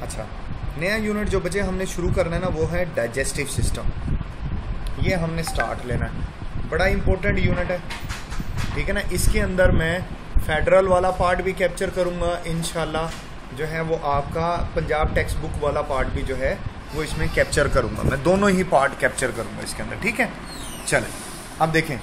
अच्छा, नया यूनिट जो बचे हमने शुरू करना है ना, वो है डाइजेस्टिव सिस्टम। ये हमने स्टार्ट लेना है, बड़ा इंपॉर्टेंट यूनिट है, ठीक है ना। इसके अंदर मैं फेडरल वाला पार्ट भी कैप्चर करूँगा इंशाल्लाह, जो है वो आपका पंजाब टेक्स्ट बुक वाला पार्ट भी जो है वो इसमें कैप्चर करूँगा। मैं दोनों ही पार्ट कैप्चर करूँगा इसके अंदर, ठीक है। चलें अब देखें,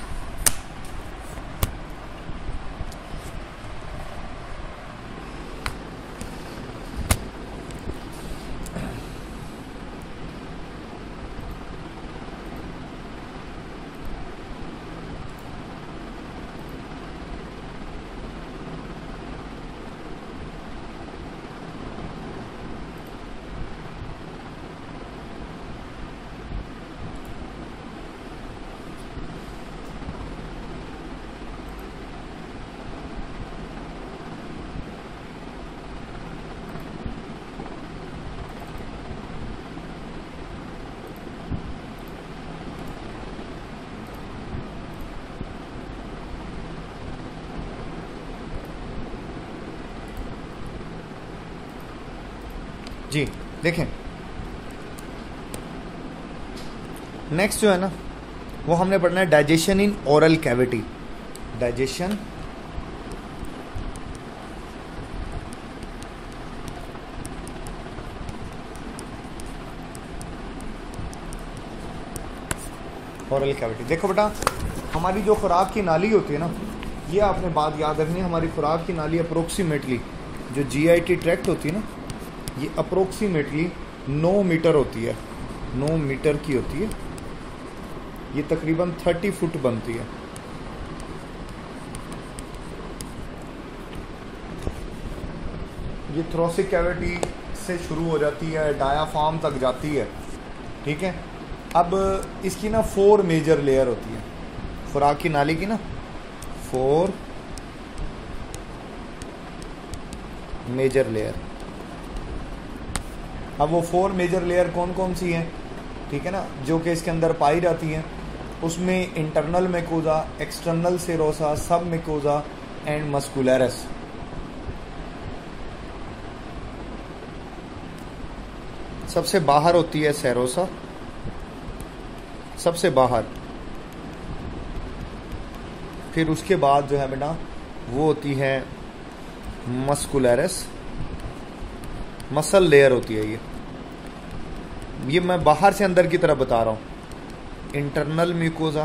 जी देखें, नेक्स्ट जो है ना वो हमने पढ़ना है digestion in oral cavity. Digestion oral cavity. देखो बेटा, हमारी जो खुराक की नाली होती है ना, ये आपने बात याद रखनी है, हमारी खुराक की नाली अप्रोक्सीमेटली जो जीआईटी ट्रैक्ट होती है ना, ये अप्रोक्सीमेटली 9 मीटर होती है, 9 मीटर की होती है। ये तकरीबन 30 फुट बनती है। ये थोरेसिक कैविटी से शुरू हो जाती है, डायाफ्राम तक जाती है, ठीक है। अब इसकी ना 4 मेजर लेयर होती है, खुराक की नाली की ना 4 मेजर लेयर। अब वो 4 मेजर लेयर कौन कौन सी हैं, ठीक है ना, जो कि इसके अंदर पाई जाती हैं। उसमें इंटरनल मेकोजा, एक्सटर्नल सेरोसा, सब मेकोजा एंड मस्कुलरस। सबसे बाहर होती है सेरोसा, सबसे बाहर। फिर उसके बाद जो है बेटा वो होती है मस्कुलरस, मसल लेयर होती है। ये मैं बाहर से अंदर की तरफ बता रहा हूँ। इंटरनल म्यूकोजा,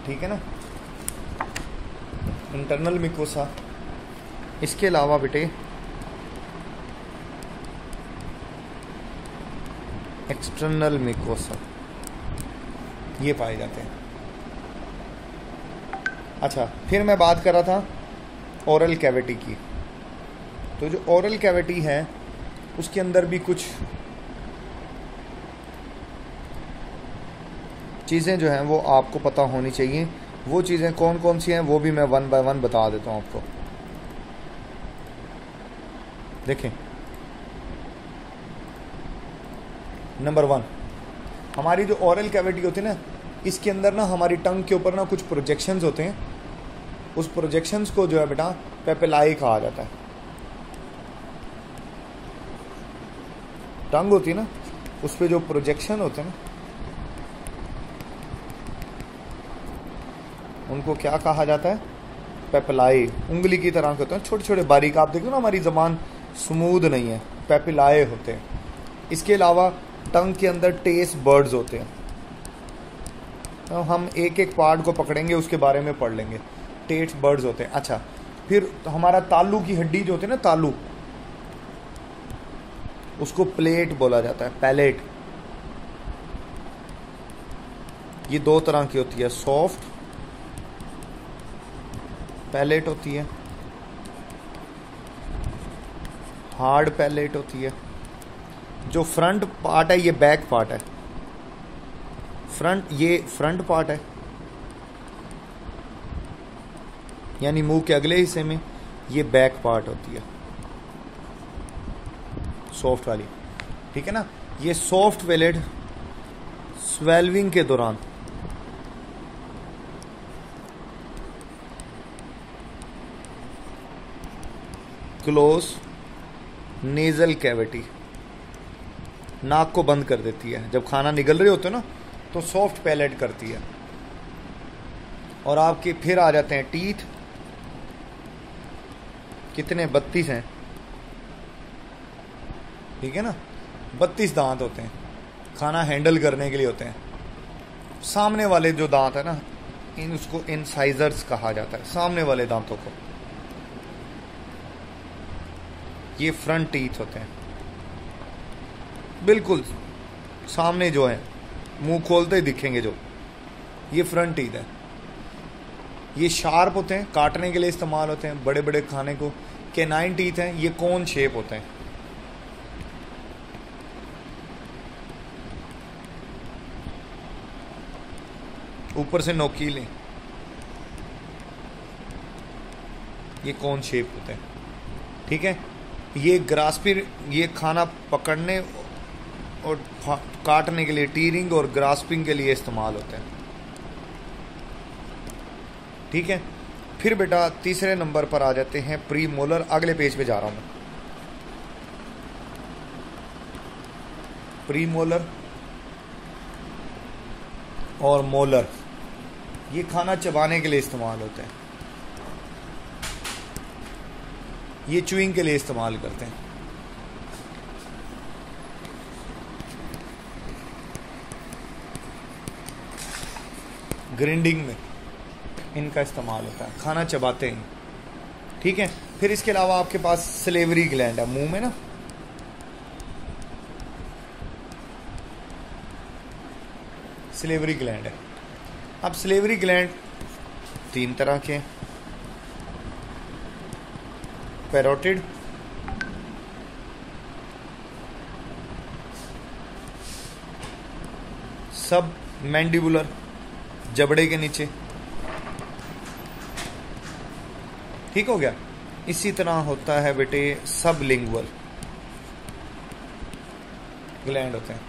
ठीक है ना, इंटरनल म्यूकोसा। इसके अलावा बेटे एक्सटर्नल म्यूकोसा ये पाए जाते हैं। अच्छा, फिर मैं बात कर रहा था ओरल कैविटी की। तो जो ओरल कैविटी है उसके अंदर भी कुछ चीज़ें जो हैं वो आपको पता होनी चाहिए। वो चीज़ें कौन कौन सी हैं वो भी मैं 1 बाय 1 बता देता हूँ आपको। देखें, नंबर 1, हमारी जो ओरल कैविटी होती है ना, इसके अंदर ना हमारी टंग के ऊपर ना कुछ प्रोजेक्शंस होते हैं। उस प्रोजेक्शंस को जो है बेटा पेपिलाई कहा जाता है। टंग होती है ना, उस पे जो प्रोजेक्शन होते हैं ना, उनको क्या कहा जाता है? पेपिलाई। उंगली की तरह के होते हैं, छोटे छोटे बारीक। आप देखो ना हमारी ज़बान स्मूथ नहीं है, पेपिलाई होते हैं। इसके अलावा टंग के अंदर टेस्ट बर्ड्स होते हैं। तो हम एक एक पार्ट को पकड़ेंगे, उसके बारे में पढ़ लेंगे। टेस्ट बर्ड्स होते हैं। अच्छा, फिर हमारा तालू की हड्डी जो होती है ना, तालू, उसको प्लेट बोला जाता है, पैलेट। ये 2 तरह की होती है, सॉफ्ट पैलेट होती है, हार्ड पैलेट होती है। जो फ्रंट पार्ट है ये बैक पार्ट है, ये फ्रंट पार्ट है, यानी मुंह के अगले हिस्से में ये बैक पार्ट होती है सॉफ्ट वाली, ठीक है ना। ये सॉफ्ट पैलेट स्वेल्विंग के दौरान क्लोज नेजल कैविटी, नाक को बंद कर देती है। जब खाना निगल रहे होते हो ना तो सॉफ्ट पैलेट करती है। और आपके फिर आ जाते हैं टीथ, कितने 32 हैं, ठीक है ना। 32 दांत होते हैं, खाना हैंडल करने के लिए होते हैं। सामने वाले जो दांत है ना, उसको इंसाइजर्स कहा जाता है, सामने वाले दांतों को। ये फ्रंट टीथ होते हैं, बिल्कुल सामने जो है, मुंह खोलते ही दिखेंगे जो, ये फ्रंट टीथ है। ये शार्प होते हैं, काटने के लिए इस्तेमाल होते हैं, बड़े बड़े खाने को। कैनाइन टीथ हैं, ये कोन शेप होते हैं। ऊपर से नोकीले, ये कोन शेप होते हैं, ठीक है। ये ग्रास्पिंग, ये खाना पकड़ने और काटने के लिए, टीरिंग और ग्रास्पिंग के लिए इस्तेमाल होते हैं, ठीक है। फिर बेटा तीसरे नंबर पर आ जाते हैं प्री मोलर। अगले पेज पे जा रहा हूं मैं। प्री मोलर और मोलर, ये खाना चबाने के लिए इस्तेमाल होते हैं, ये च्यूइंग के लिए इस्तेमाल करते हैं। ग्राइंडिंग में इनका इस्तेमाल होता है, खाना चबाते हैं, ठीक है। फिर इसके अलावा आपके पास सलेवरी ग्लैंड है मुंह में ना, सलेवरी ग्लैंड है। अब सलेवरी ग्लैंड 3 तरह के, पैरोटिड, सब मैंडिबुलर, जबड़े के नीचे, ठीक हो गया। इसी तरह होता है बेटे सब लिंगुअल ग्लैंड होते हैं।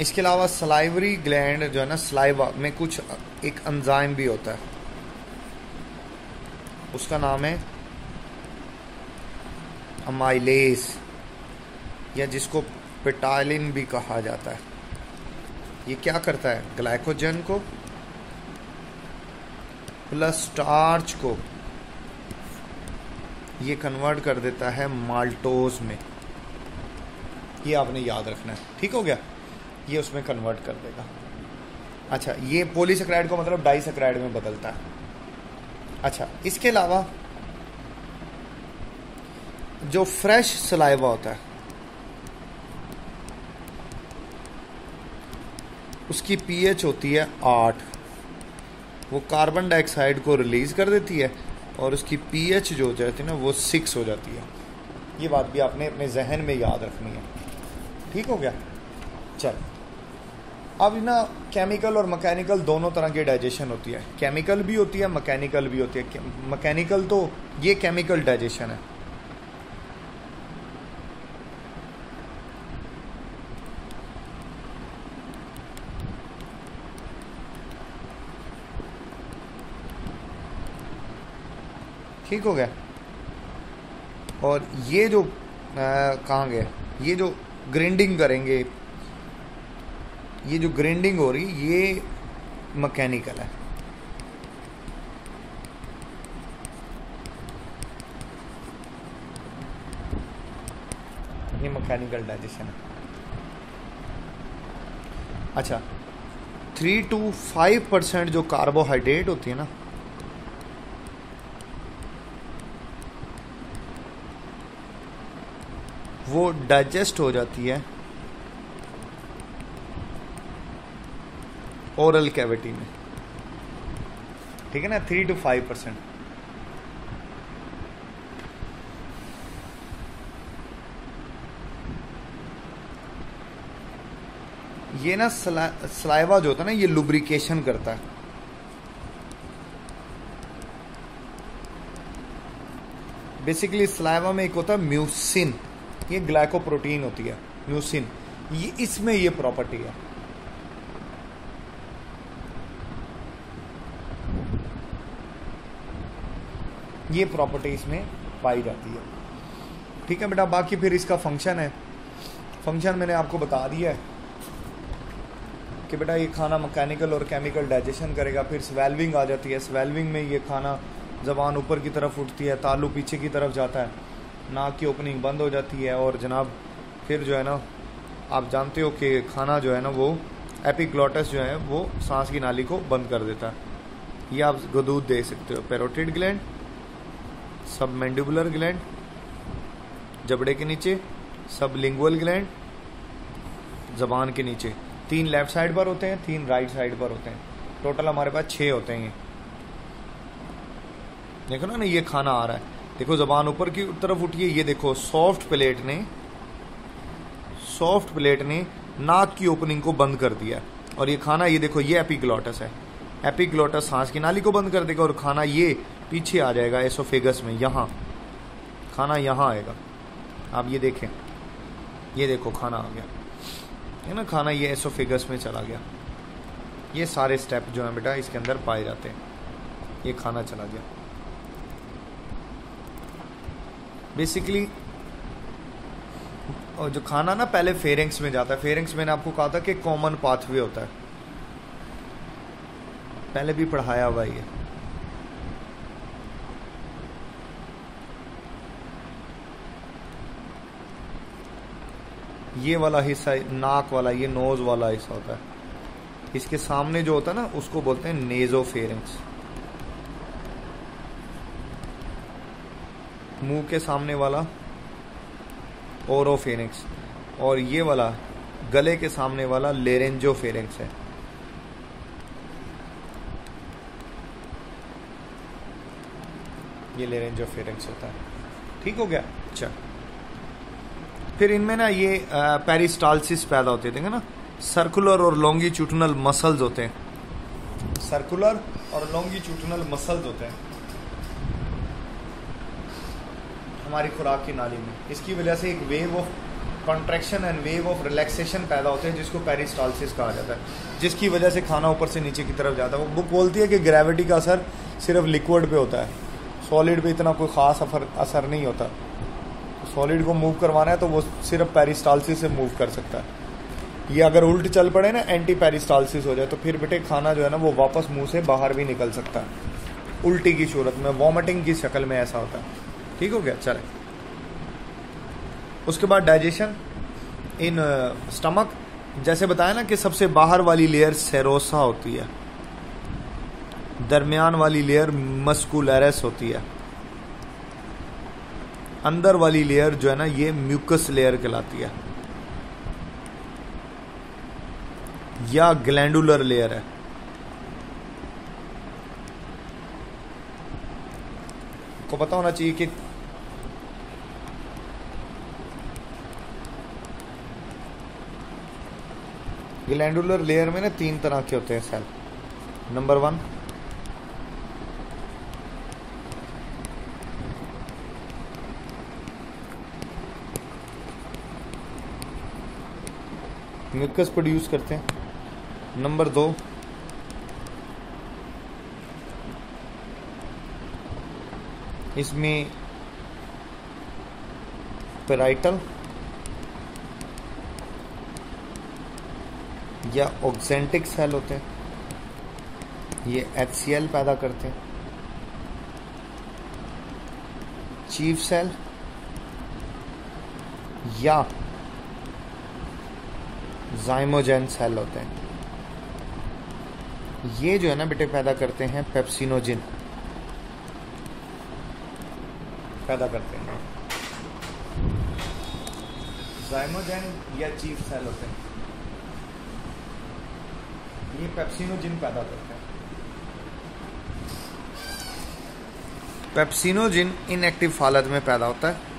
इसके अलावा सलाइवरी ग्लैंड जो है ना, सलाइवा में कुछ एक एंजाइम भी होता है, उसका नाम है अमाइलेज, या जिसको पेटाइलिन भी कहा जाता है। ये क्या करता है, ग्लाइकोजन को प्लस स्टार्च को ये कन्वर्ट कर देता है माल्टोज में। ये आपने याद रखना है, ठीक हो गया। ये उसमें कन्वर्ट कर देगा। अच्छा, ये पॉलीसेकेराइड को मतलब डाइसेकेराइड में बदलता है। अच्छा, इसके अलावा जो फ्रेश सलाइवा होता है उसकी पीएच होती है 8, वो कार्बन डाइऑक्साइड को रिलीज कर देती है और उसकी पीएच जो हो जाती है ना वो 6 हो जाती है। ये बात भी आपने अपने जहन में याद रखनी है, ठीक हो गया। चल, अब ना केमिकल और मैकेनिकल दोनों तरह की डाइजेशन होती है, केमिकल भी होती है, मैकेनिकल भी होती है। मैकेनिकल तो ये केमिकल डाइजेशन है, ठीक हो गया। और ये जो कहाँ गए, ये जो ग्राइंडिंग करेंगे, ये जो ग्राइंडिंग हो रही ये मैकेनिकल है। ये मैकेनिकल डाइजेशन है। अच्छा, 3 to 5% जो कार्बोहाइड्रेट होती है ना, वो डाइजेस्ट हो जाती है ओरल कैविटी में, ठीक है ना, 3 to 5%। ये ना सलाइवा जो होता है ना, ये लुब्रिकेशन करता है, बेसिकली सलाइवा में एक होता है म्यूसिन, ये ग्लाइकोप्रोटीन होती है म्यूसिन, ये इसमें ये प्रॉपर्टी है। ये प्रॉपर्टी इसमें पाई जाती है। ठीक है बेटा, बाकी फिर इसका फंक्शन है, फंक्शन मैंने आपको बता दिया है कि बेटा ये खाना मैकेनिकल और केमिकल डाइजेशन करेगा। फिर स्वेल्विंग आ जाती है, स्वेल्विंग में ये खाना ज़बान ऊपर की तरफ उठती है, तालू पीछे की तरफ जाता है, नाक की ओपनिंग बंद हो जाती है, और जनाब फिर जो है ना आप जानते हो कि खाना जो है ना वो एपिग्लॉटस जो है वो सांस की नाली को बंद कर देता है। ये आप गदूद देख सकते हो, पैरोटिड ग्लैंड, सबमैंडिबुलर ग्लैंड जबड़े के नीचे, सबलिंगुअल ग्लैंड जबान के नीचे, 3 लेफ्ट साइड पर होते हैं, 3 राइट साइड पर होते हैं, टोटल हमारे पास 6 होते हैं। ये देखो ना ये खाना आ रहा है, देखो जबान ऊपर की तरफ उठी है, ये देखो सॉफ्ट प्लेट ने नाक की ओपनिंग को बंद कर दिया, और ये खाना ये देखो ये एपिग्लॉटस है, एपिग्लॉटस सांस की नाली को बंद कर देगा, और खाना ये पीछे आ जाएगा एसोफेगस में, यहाँ खाना यहाँ आएगा। आप ये देखें, ये देखो खाना आ गया है ना, खाना ये एसोफेगस में चला गया। ये सारे स्टेप जो हैं बेटा इसके अंदर पाए जाते हैं। ये खाना चला गया। बेसिकली और जो खाना ना पहले फेरिंग्स में जाता है, फेरिंग्स मैंने आपको कहा था कि कॉमन पाथवे होता है, पहले भी पढ़ाया हुआ ये। ये वाला हिस्सा नाक वाला, ये नोज वाला हिस्सा होता है, इसके सामने जो होता है ना उसको बोलते हैं नेजोफेरिंग्स। मुंह के सामने वाला ओरोफेरिंक्स, और ये वाला गले के सामने वाला लेरेंजोफेरिंक्स है। ये लेरेंजोफेरिंक्स होता है। ठीक हो गया। अच्छा, फिर इनमें ना ये पेरिस्टाल्सिस पैदा होते हैं, ना सर्कुलर और लॉन्गिट्यूडनल मसल्स होते हैं, सर्कुलर और लॉन्गिट्यूडनल मसल्स होते हैं हमारी खुराक की नाली में। इसकी वजह से एक wave of contraction and wave of relaxation पैदा होते हैं, जिसको पेरिस्टाल्सिस कहा जाता है, जिसकी वजह से खाना ऊपर से नीचे की तरफ जाता है। वो बुक बोलती है कि ग्रेविटी का असर सिर्फ लिक्विड पे होता है, सॉलिड पे इतना कोई ख़ास असर नहीं होता। सॉलिड को मूव करवाना है तो वो सिर्फ पेरिस्टाल्सिस से मूव कर सकता है। ये अगर उल्ट चल पड़े ना, एंटी पेरिस्टाल्सिस हो जाए, तो फिर बेटे खाना जो है ना वो वापस मुंह से बाहर भी निकल सकता है, उल्टी की सूरत में, वॉमिटिंग की शक्ल में ऐसा होता है। ठीक हो गया। चले, उसके बाद डाइजेशन इन स्टमक, जैसे बताया ना कि सबसे बाहर वाली लेयर सेरोसा होती है, दरमियान वाली लेयर मस्कुलरस होती है, अंदर वाली लेयर जो है ना ये म्यूकस लेयर कहलाती है या ग्लैंडुलर लेयर है। को पता होना चाहिए कि ग्लैंडुलर लेयर में ना 3 तरह के होते हैं सेल। नंबर 1 म्यूकस प्रोड्यूस करते हैं। नंबर 2 इसमें पेराइटल या ऑक्सेंटिक सेल होते हैं, ये HCl पैदा करते हैं। चीफ सेल या जाइमोजेन सेल होते हैं, ये जो है ना बेटे पैदा करते हैं पेप्सिनोजिन पैदा करते हैं। जाइमोजेन या चीफ सेल होते हैं, ये पेप्सिनोजिन पैदा करते हैं। पेप्सिनोजिन इनएक्टिव हालत में पैदा होता है।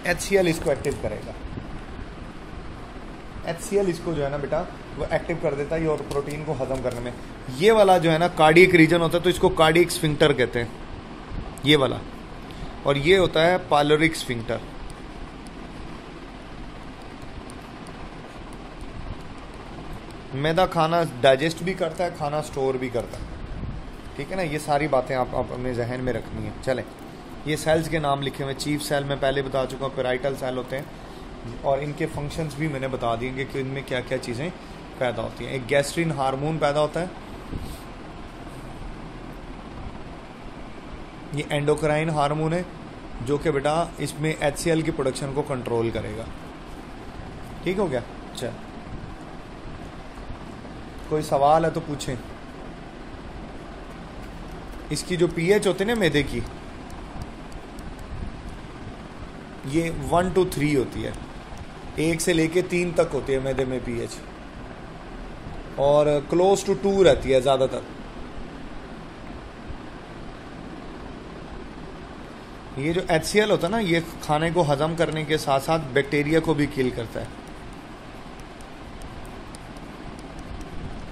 HCl इसको एक्टिव करेगा। HCl इसको जो है ना बेटा वो एक्टिव कर देता है और प्रोटीन को हजम करने में। ये वाला जो है ना कार्डियक रीजन होता है, तो इसको कार्डियक स्फिंक्टर कहते हैं, ये वाला। और ये होता है पाइलोरिक स्फिंक्टर। मैदा खाना डाइजेस्ट भी करता है, खाना स्टोर भी करता है, ठीक है ना। ये सारी बातें आप अपने जहन में रखनी है। चलें, ये सेल्स के नाम लिखे हुए, चीफ सेल मैं पहले बता चुका हूँ, पेराइटल सेल होते हैं और इनके फंक्शंस भी मैंने बता दिए कि इनमें क्या क्या चीज़ें पैदा होती हैं। एक गैस्ट्रिन हार्मोन पैदा होता है, ये एंडोक्राइन हार्मोन है जो कि बेटा इसमें HCl की प्रोडक्शन को कंट्रोल करेगा। ठीक हो गया। चल, कोई सवाल है तो पूछें। इसकी जो pH होती है ना मैदे की, ये 1 to 3 होती है, 1 से लेके 3 तक होती है मैदे में pH, और क्लोज टू 2 रहती है ज़्यादातर। ये जो HCl होता है ना, ये खाने को हजम करने के साथ साथ बैक्टीरिया को भी किल करता है,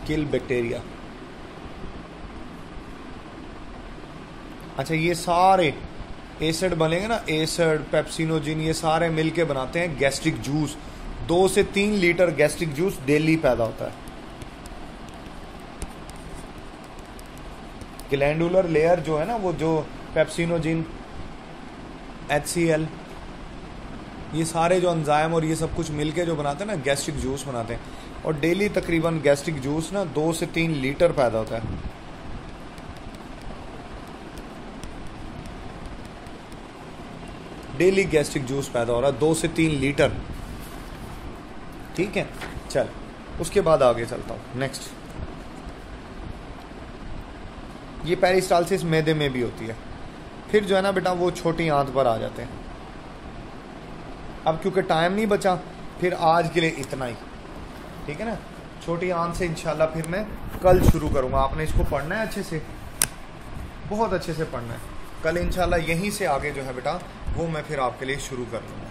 किल बैक्टीरिया। अच्छा, ये सारे एसिड बनेंगे ना, एसिड, पेप्सिनोजिन, ये सारे मिलके बनाते हैं गैस्ट्रिक जूस। 2 से 3 लीटर गैस्ट्रिक जूस डेली पैदा होता है। ग्लैंडुलर लेयर जो है ना, वो जो पेप्सिनोजिन, HCl, ये सारे जो एंजाइम और ये सब कुछ मिलके जो बनाते हैं ना, गैस्ट्रिक जूस बनाते हैं। और डेली तकरीबन गैस्ट्रिक जूस ना 2 से 3 लीटर पैदा होता है। डेली गैस्ट्रिक जूस पैदा हो रहा है 2 से 3 लीटर। ठीक है, चल उसके बाद आगे चलता हूँ। नेक्स्ट, ये पेरिस्टालसिस मैदे में भी होती है। फिर जो है ना बेटा वो छोटी आंत पर आ जाते हैं। अब क्योंकि टाइम नहीं बचा, फिर आज के लिए इतना ही, ठीक है ना। छोटी आंत से इंशाल्लाह फिर मैं कल शुरू करूँगा। आपने इसको पढ़ना है अच्छे से, बहुत अच्छे से पढ़ना है। कल इंशाल्लाह यहीं से आगे जो है बेटा वो मैं फिर आपके लिए शुरू कर दूँगा।